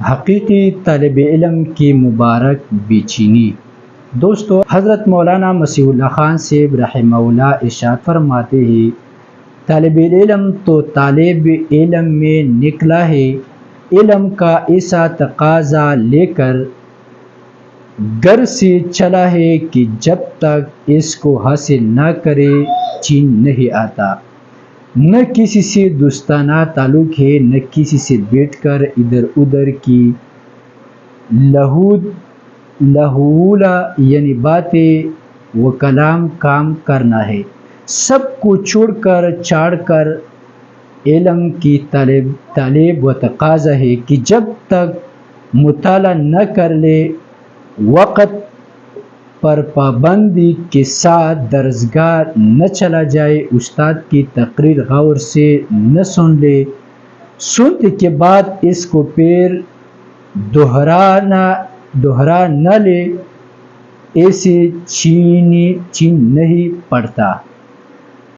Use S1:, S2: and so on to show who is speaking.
S1: حقیقی طالب علم کی مبارک بے چینی۔ دوستو، حضرت مولانا مسیح اللہ خان صاحب رحمہ اللہ ارشاد فرماتے ہیں، طالب علم تو طالب علم میں نکلا ہے، علم کا ایسا تقاضا لے کر گھر سے چلا ہے کہ جب تک اس کو حاصل نہ کرے چین نہیں آتا۔ نہ کسی سے دوستانہ تعلق ہے، نہ کسی سے بیٹھ کر ادھر ادھر کی لہولا یعنی باتیں و کلام کام کرنا ہے۔ سب کو چھوڑ کر چاڑ کر علم کی طالب و تقاضا ہے کہ جب تک مطالعہ نہ کر لے، وقت پر پابندی کے ساتھ درسگاہ نہ چلا جائے، استاد کی تقریر غور سے نہ سن لے، سننے کے بعد اس کو پھر دہرا نہ لے، ایسے چین نہیں پڑتا۔